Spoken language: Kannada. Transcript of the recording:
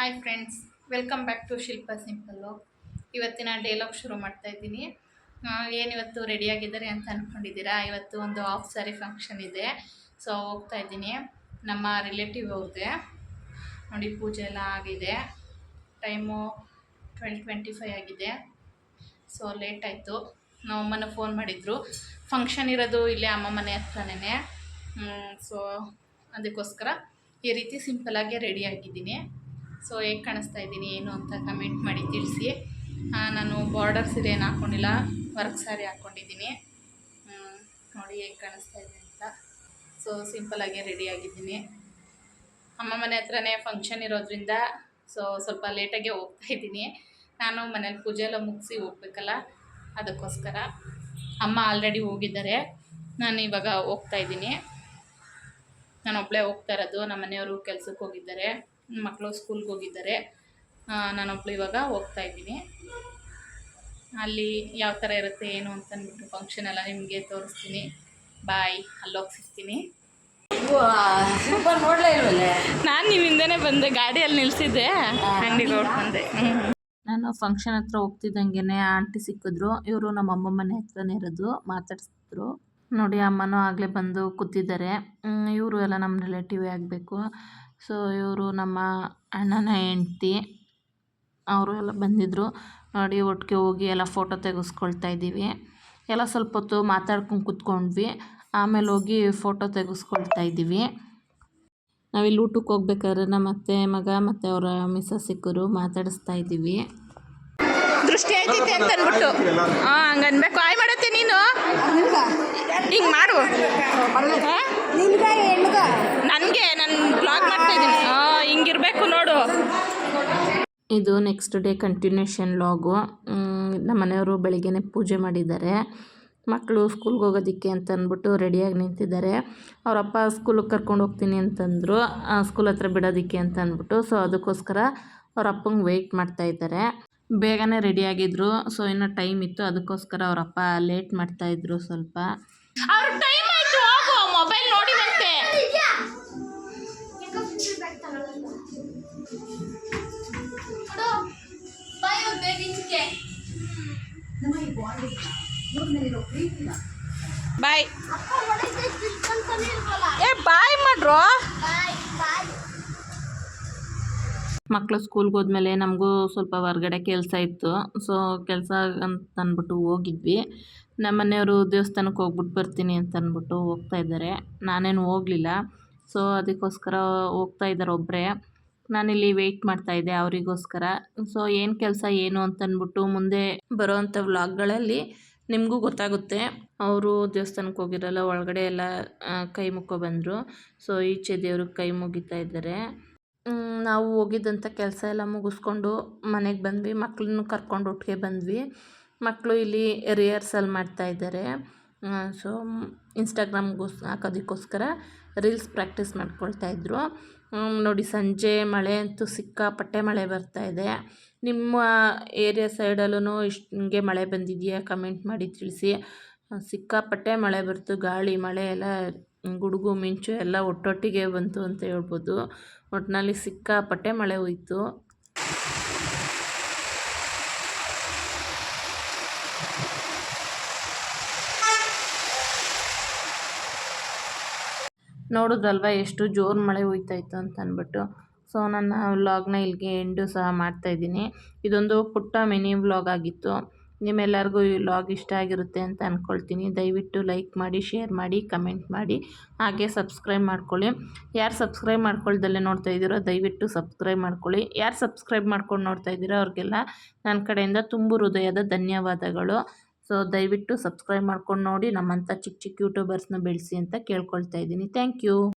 Hi friends, welcome back to Shilpa simple. ಇವತ್ತಿನ ಡೈಲಾಗ್ ಶುರು ಮಾಡ್ತಾ ಇದ್ದೀನಿ. ಏನಿವತ್ತು ರೆಡಿಯಾಗಿದ್ದಾರೆ ಅಂತ ಅಂದ್ಕೊಂಡಿದ್ದೀರಾ? ಇವತ್ತು ಒಂದು ಹಾಫ್ ಸ್ಯಾರಿ ಫಂಕ್ಷನ್ ಇದೆ. ಸೊ ಹೋಗ್ತಾ ಇದ್ದೀನಿ ನಮ್ಮ ರಿಲೇಟಿವ್ ಅವ್ರದ್ದೆ. ನೋಡಿ, ಪೂಜೆ ಎಲ್ಲ ಆಗಿದೆ. ಟೈಮು 12:25 ಆಗಿದೆ. ಸೊ ಲೇಟ್ ಆಯಿತು. ನಮ್ಮಮ್ಮನ ಫೋನ್ ಮಾಡಿದರು. ಫಂಕ್ಷನ್ ಇರೋದು ಇಲ್ಲೇ ಅಮ್ಮ ಮನೆ ಹತ್ರನೇ. ಸೊ ಅದಕ್ಕೋಸ್ಕರ ಈ ರೀತಿ ಸಿಂಪಲ್ಲಾಗಿ ರೆಡಿ ಆಗಿದ್ದೀನಿ. ಸೊ ಹೇಗೆ ಕಾಣಿಸ್ತಾ ಇದ್ದೀನಿ ಏನು ಅಂತ ಕಮೆಂಟ್ ಮಾಡಿ ತಿಳಿಸಿ. ನಾನು ಬಾರ್ಡರ್ ಸೀರೆಯನ್ನು ಹಾಕ್ಕೊಂಡಿಲ್ಲ, ವರ್ಕ್ ಸ್ಯಾರಿ ಹಾಕ್ಕೊಂಡಿದ್ದೀನಿ. ನೋಡಿ ಹೇಗೆ ಕಾಣಿಸ್ತಾ ಇದೆ ಅಂತ. ಸೊ ಸಿಂಪಲ್ಲಾಗೆ ರೆಡಿಯಾಗಿದ್ದೀನಿ. ಅಮ್ಮ ಮನೆ ಹತ್ರನೇ ಫಂಕ್ಷನ್ ಇರೋದ್ರಿಂದ ಸೊ ಸ್ವಲ್ಪ ಲೇಟಾಗೆ ಹೋಗ್ತಾ ಇದ್ದೀನಿ. ನಾನು ಮನೇಲಿ ಪೂಜೆ ಎಲ್ಲ ಮುಗಿಸಿ ಹೋಗ್ಬೇಕಲ್ಲ, ಅದಕ್ಕೋಸ್ಕರ. ಅಮ್ಮ ಆಲ್ರೆಡಿ ಹೋಗಿದ್ದಾರೆ, ನಾನು ಇವಾಗ ಹೋಗ್ತಾ ಇದ್ದೀನಿ. ನಾನು ಒಬ್ಬಳೇ ಹೋಗ್ತಾ ಇರೋದು. ನಮ್ಮ ಮನೆಯವರು ಕೆಲಸಕ್ಕೆ ಹೋಗಿದ್ದಾರೆ, ಮಕ್ಕಳು ಸ್ಕೂಲ್ಗೆ ಹೋಗಿದ್ದಾರೆ. ನಾನೊಬ್ಳು ಇವಾಗ ಹೋಗ್ತಾ ಇದ್ದೀನಿ. ಅಲ್ಲಿ ಯಾವ ಥರ ಇರುತ್ತೆ ಏನು ಅಂತಂದ್ಬಿಟ್ಟು ಫಂಕ್ಷನ್ ಎಲ್ಲ ನಿಮಗೆ ತೋರಿಸ್ತೀನಿ. ಬಾಯ್, ಅಲ್ಲೋಗಿ ಸಿಗ್ತೀನಿ. ನೋಡಲೇ ಇಲ್ವಲ್ಲೇ, ನಾನು ನಿಮ್ಮಿಂದನೇ ಬಂದೆ, ಗಾಡಿಯಲ್ಲಿ ನಿಲ್ಲಿಸಿದ್ದೆ, ಅಂಗಡಿಗೆ ಹೊರಟು ಬಂದೆ. ನಾನು ಫಂಕ್ಷನ್ ಹತ್ರ ಹೋಗ್ತಿದ್ದಂಗೆ ಆಂಟಿ ಸಿಕ್ಕಿದ್ರು. ಇವರು ನಮ್ಮ ಅಮ್ಮ ಮನೆ ಹತ್ರನೇ ಇರೋದು. ಮಾತಾಡಿಸಿದ್ರು. ನೋಡಿ, ಅಮ್ಮನೂ ಆಗಲೇ ಬಂದು ಕೂತಿದ್ದಾರೆ. ಇವರು ಎಲ್ಲ ನಮ್ಮ ರಿಲೇಟಿವೇ ಆಗಬೇಕು. ಸೊ ಇವರು ನಮ್ಮ ಅಣ್ಣನ ಹೆಂಡ್ತಿ, ಅವರು ಎಲ್ಲ ಬಂದಿದ್ದರು. ನೋಡಿ, ಒಟ್ಟಿಗೆ ಹೋಗಿ ಎಲ್ಲ ಫೋಟೋ ತೆಗೆಸ್ಕೊಳ್ತಾ ಇದ್ದೀವಿ. ಎಲ್ಲ ಸ್ವಲ್ಪ ಹೊತ್ತು ಮಾತಾಡ್ಕೊಂಡು ಕೂತ್ಕೊಂಡ್ವಿ. ಆಮೇಲೆ ಹೋಗಿ ಫೋಟೋ ತೆಗೆಸ್ಕೊಳ್ತಾ ಇದ್ದೀವಿ. ನಾವಿಲ್ಲಿ ಊಟಕ್ಕೆ ಹೋಗ್ಬೇಕಾದ್ರೆ ನಮ್ಮ ಅತ್ತೆ ಮಗ ಮತ್ತು ಅವರ ಮಿಸ್ಸಸ್ ಸಿಕ್ಕರು, ಮಾತಾಡಿಸ್ತಾ ಇದ್ದೀವಿ. ದೃಷ್ಟಿ ಆಯ್ತೈತೆ ಅಂತ ಅಂದ್ಬಿಟ್ಟು ಹಂಗನ್ಬೇಕು. ಆಯ್ ಮಾಡತ್ತೆ ನೀನು, ಹಿಂಗೆ ಮಾಡು. ನನಗೆ ನಾನು ಬ್ಲಾಗ್ ಮಾಡ್ತಾ ಇದ್ದೀನಿ, ಹಿಂಗಿರ್ಬೇಕು ನೋಡು. ಇದು ನೆಕ್ಸ್ಟ್ ಡೇ ಕಂಟಿನ್ಯೂಷನ್ ಲಾಗು. ನಮ್ಮ ಮನೆಯವರು ಬೆಳಿಗ್ಗೆನೇ ಪೂಜೆ ಮಾಡಿದ್ದಾರೆ. ಮಕ್ಕಳು ಸ್ಕೂಲ್ಗೆ ಹೋಗೋದಕ್ಕೆ ಅಂತ ಅಂದ್ಬಿಟ್ಟು ರೆಡಿಯಾಗಿ ನಿಂತಿದ್ದಾರೆ. ಅವರಪ್ಪ ಸ್ಕೂಲಿಗೆ ಕರ್ಕೊಂಡು ಹೋಗ್ತೀನಿ ಅಂತಂದರು, ಸ್ಕೂಲ್ ಹತ್ರ ಬಿಡೋದಕ್ಕೆ ಅಂತ ಅಂದ್ಬಿಟ್ಟು. ಸೊ ಅದಕ್ಕೋಸ್ಕರ ಅವ್ರ ಅಪ್ಪಂಗೆ ವೆಯ್ಟ್ ಮಾಡ್ತಾಯಿದ್ದಾರೆ. ಬೇಗನೆ ರೆಡಿಯಾಗಿದ್ದರು. ಸೊ ಇನ್ನೂ ಟೈಮ್ ಇತ್ತು, ಅದಕ್ಕೋಸ್ಕರ ಅವರಪ್ಪ ಲೇಟ್ ಮಾಡ್ತಾಯಿದ್ರು ಸ್ವಲ್ಪ. ಮೊಬೈಲ್ ನೋಡಿ ಬಂತೆ. ಬಾಯ್, ಬಾಯ್ ಮಾಡ್ರು. ಮಕ್ಕಳು ಸ್ಕೂಲ್ಗೆ ಹೋದ್ಮೇಲೆ ನಮಗೂ ಸ್ವಲ್ಪ ಹೊರ್ಗಡೆ ಕೆಲಸ ಇತ್ತು. ಸೊ ಕೆಲಸ ಅಂತ ಅಂದ್ಬಿಟ್ಟು ಹೋಗಿದ್ವಿ. ನಮ್ಮ ಮನೆಯವರು ದೇವಸ್ಥಾನಕ್ಕೆ ಹೋಗ್ಬಿಟ್ಟು ಬರ್ತೀನಿ ಅಂತ ಅಂದ್ಬಿಟ್ಟು ಹೋಗ್ತಾ ಇದ್ದಾರೆ. ನಾನೇನು ಹೋಗಲಿಲ್ಲ. ಸೊ ಅದಕ್ಕೋಸ್ಕರ ಹೋಗ್ತಾ ಇದ್ದಾರೆ ಒಬ್ಬರೇ. ನಾನಿಲ್ಲಿ ವೆಯ್ಟ್ ಮಾಡ್ತಾಯಿದ್ದೆ ಅವರಿಗೋಸ್ಕರ. ಸೊ ಏನು ಕೆಲಸ ಏನು ಅಂತಂದ್ಬಿಟ್ಟು ಮುಂದೆ ಬರೋವಂಥ ವ್ಲಾಗ್ಗಳಲ್ಲಿ ನಿಮಗೂ ಗೊತ್ತಾಗುತ್ತೆ. ಅವರು ದೇವಸ್ಥಾನಕ್ಕೆ ಹೋಗಿರಲ್ಲ, ಒಳಗಡೆ ಎಲ್ಲ ಕೈ ಮುಕ್ಕೊ ಬಂದರು. ಸೊ ಈಚೆ ದೇವ್ರಿಗೆ ಕೈ ಮುಗಿತಾ ಇದ್ದಾರೆ. ನಾವು ಹೋಗಿದ್ದಂಥ ಕೆಲಸ ಎಲ್ಲ ಮುಗಿಸ್ಕೊಂಡು ಮನೆಗೆ ಬಂದ್ವಿ. ಮಕ್ಕಳನ್ನು ಕರ್ಕೊಂಡು ಒಟ್ಟಿಗೆ ಬಂದ್ವಿ. ಮಕ್ಕಳು ಇಲ್ಲಿ ರಿಹರ್ಸಲ್ ಮಾಡ್ತಾಯಿದ್ದಾರೆ. ಸೊ ಇನ್ಸ್ಟಾಗ್ರಾಮ್ಗೆ ಹಾಕೋದಕ್ಕೋಸ್ಕರ ರೀಲ್ಸ್ ಪ್ರಾಕ್ಟೀಸ್ ಮಾಡ್ಕೊಳ್ತಾಯಿದ್ರು. ನೋಡಿ, ಸಂಜೆ ಮಳೆ ಅಂತೂ ಸಿಕ್ಕಾಪಟ್ಟೆ ಮಳೆ ಬರ್ತಾಯಿದೆ. ನಿಮ್ಮ ಏರಿಯಾ ಸೈಡಲ್ಲೂ ಹಿಂಗೆ ಮಳೆ ಬಂದಿದೆಯಾ ಕಮೆಂಟ್ ಮಾಡಿ ತಿಳಿಸಿ. ಸಿಕ್ಕಾಪಟ್ಟೆ ಮಳೆ ಬರ್ತು, ಗಾಳಿ ಮಳೆ ಎಲ್ಲ, ಗುಡುಗು ಮಿಂಚು ಎಲ್ಲ ಒಟ್ಟೊಟ್ಟಿಗೆ ಬಂತು ಅಂತ ಹೇಳ್ಬೋದು. ಒಟ್ಟಿನಲ್ಲಿ ಸಿಕ್ಕಾಪಟ್ಟೆ ಮಳೆ ಹೋಯಿತು. ನೋಡಿದ್ರಲ್ವ ಎಷ್ಟು ಜೋರು ಮಳೆ ಹೋಯ್ತಾಯಿತ್ತು ಅಂತ ಅಂದ್ಬಿಟ್ಟು. ಸೊ ನನ್ನ ವ್ಲಾಗ್ನ ಇಲ್ಲಿಗೆ ಎಂಡು ಸಹ ಮಾಡ್ತಾಯಿದ್ದೀನಿ. ಇದೊಂದು ಪುಟ್ಟ ಮಿನಿ ವ್ಲಾಗ್ ಆಗಿತ್ತು. ನಿಮ್ಮೆಲ್ಲರಿಗೂ ಈ ವ್ಲಾಗ್ ಇಷ್ಟ ಆಗಿರುತ್ತೆ ಅಂತ ಅಂದ್ಕೊಳ್ತೀನಿ. ದಯವಿಟ್ಟು ಲೈಕ್ ಮಾಡಿ, ಶೇರ್ ಮಾಡಿ, ಕಮೆಂಟ್ ಮಾಡಿ, ಹಾಗೆ ಸಬ್ಸ್ಕ್ರೈಬ್ ಮಾಡ್ಕೊಳ್ಳಿ. ಯಾರು ಸಬ್ಸ್ಕ್ರೈಬ್ ಮಾಡ್ಕೊಳ್ದಲ್ಲೇ ನೋಡ್ತಾ ಇದ್ದೀರೋ ದಯವಿಟ್ಟು ಸಬ್ಸ್ಕ್ರೈಬ್ ಮಾಡ್ಕೊಳ್ಳಿ. ಯಾರು ಸಬ್ಸ್ಕ್ರೈಬ್ ಮಾಡ್ಕೊಂಡು ನೋಡ್ತಾ ಇದ್ದೀರೋ ಅವ್ರಿಗೆಲ್ಲ ನನ್ನ ಕಡೆಯಿಂದ ತುಂಬ ಹೃದಯದ ಧನ್ಯವಾದಗಳು. ಸೊ ದಯವಿಟ್ಟು ಸಬ್ಸ್ಕ್ರೈಬ್ ಮಾಡ್ಕೊಂಡು ನೋಡಿ, ನಮ್ಮಂಥ ಚಿಕ್ಕ ಚಿಕ್ಕ ಯೂಟ್ಯೂಬರ್ಸ್ನ ಬೆಳೆಸಿ ಅಂತ ಕೇಳ್ಕೊಳ್ತಾ ಇದ್ದೀನಿ. Thank you.